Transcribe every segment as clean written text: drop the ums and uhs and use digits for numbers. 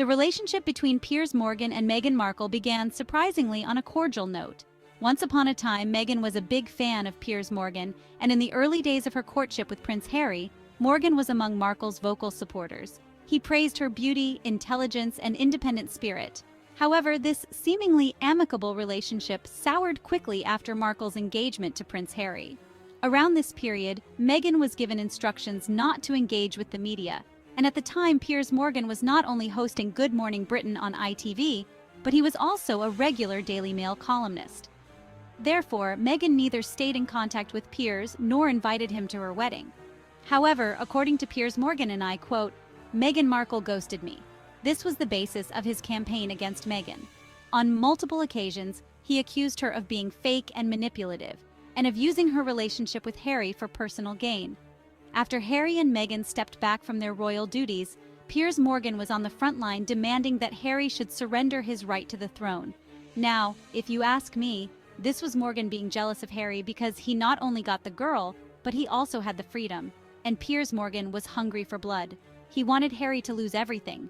The relationship between Piers Morgan and Meghan Markle began surprisingly on a cordial note. Once upon a time, Meghan was a big fan of Piers Morgan, and in the early days of her courtship with Prince Harry, Morgan was among Markle's vocal supporters. He praised her beauty, intelligence, and independent spirit. However, this seemingly amicable relationship soured quickly after Markle's engagement to Prince Harry. Around this period, Meghan was given instructions not to engage with the media, and at the time Piers Morgan was not only hosting Good Morning Britain on ITV, but he was also a regular Daily Mail columnist. Therefore, Meghan neither stayed in contact with Piers nor invited him to her wedding. However, according to Piers Morgan and I, quote, "Meghan Markle ghosted me." This was the basis of his campaign against Meghan. On multiple occasions, he accused her of being fake and manipulative, and of using her relationship with Harry for personal gain. After Harry and Meghan stepped back from their royal duties, Piers Morgan was on the front line demanding that Harry should surrender his right to the throne. Now, if you ask me, this was Morgan being jealous of Harry because he not only got the girl, but he also had the freedom, and Piers Morgan was hungry for blood. He wanted Harry to lose everything.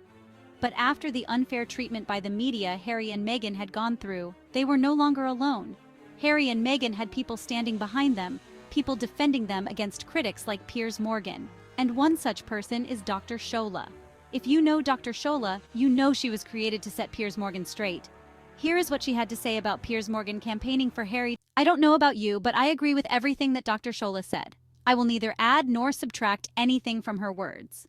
But after the unfair treatment by the media Harry and Meghan had gone through, they were no longer alone. Harry and Meghan had people standing behind them, people defending them against critics like Piers Morgan. And one such person is Dr. Shola. If you know Dr. Shola, you know she was created to set Piers Morgan straight. Here is what she had to say about Piers Morgan campaigning for Harry. "I don't know about you, but I agree with everything that Dr. Shola said. I will neither add nor subtract anything from her words."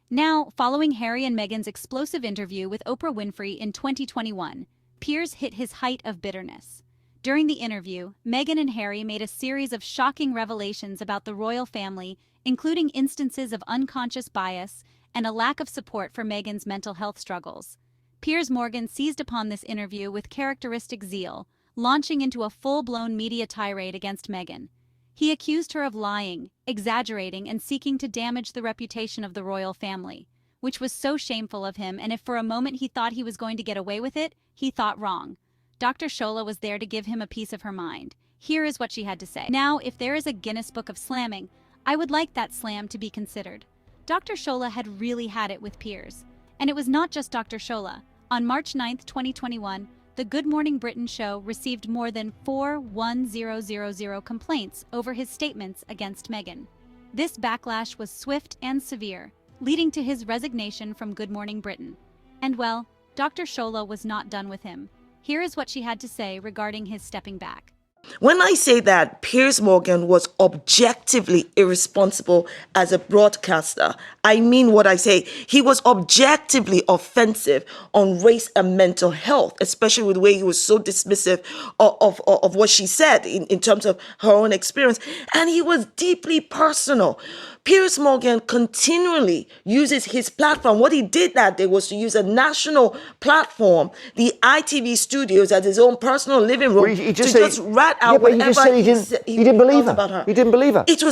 Now, following Harry and Meghan's explosive interview with Oprah Winfrey in 2021, Piers hit his height of bitterness. During the interview, Meghan and Harry made a series of shocking revelations about the royal family, including instances of unconscious bias and a lack of support for Meghan's mental health struggles. Piers Morgan seized upon this interview with characteristic zeal, launching into a full-blown media tirade against Meghan. He accused her of lying, exaggerating, and seeking to damage the reputation of the royal family, which was so shameful of him, and if for a moment he thought he was going to get away with it, he thought wrong. Dr. Shola was there to give him a piece of her mind. Here is what she had to say. "Now, if there is a Guinness Book of slamming, I would like that slam to be considered." Dr. Shola had really had it with Piers. And it was not just Dr. Shola. On March 9, 2021, the Good Morning Britain show received more than 41000 complaints over his statements against Meghan. This backlash was swift and severe, leading to his resignation from Good Morning Britain. And well, Dr. Shola was not done with him. Here is what she had to say regarding his stepping back. When I say that Piers Morgan was objectively irresponsible as a broadcaster, I mean what I say. He was objectively offensive on race and mental health, especially with the way he was so dismissive of what she said in terms of her own experience. And he was deeply personal. Piers Morgan continually uses his platform. What he did that day was to use a national platform, the ITV studios, as his own personal living room, he to just rat out but he whatever just said he didn't believe her. about her. He didn't believe her. It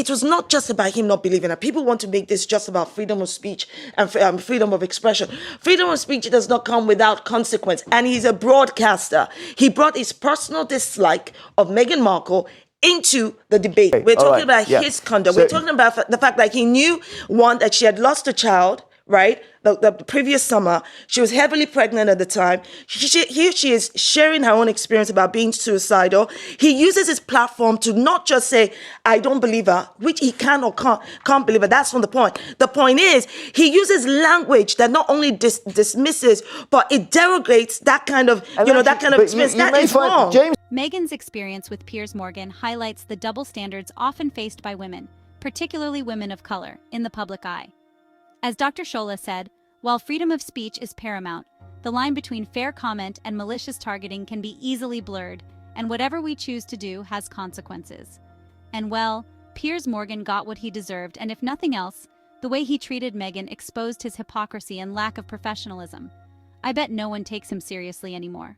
was not just about him not believing her. People want to make this just about freedom of speech and freedom of expression. Freedom of speech does not come without consequence. And he's a broadcaster. He brought his personal dislike of Meghan Markle into the debate. We're talking about his conduct. We're talking about the fact that he knew, one, that she had lost a child, right? The previous summer. She was heavily pregnant at the time. Here she is sharing her own experience about being suicidal. He uses his platform to not just say, "I don't believe her," which he can or can't believe her. That's not the point. The point is, he uses language that not only dismisses, but it derogates that kind of, that kind of experience. That is wrong. Meghan's experience with Piers Morgan highlights the double standards often faced by women, particularly women of color, in the public eye. As Dr. Shola said, while freedom of speech is paramount, the line between fair comment and malicious targeting can be easily blurred, and whatever we choose to do has consequences. And well, Piers Morgan got what he deserved, and if nothing else, the way he treated Meghan exposed his hypocrisy and lack of professionalism. I bet no one takes him seriously anymore.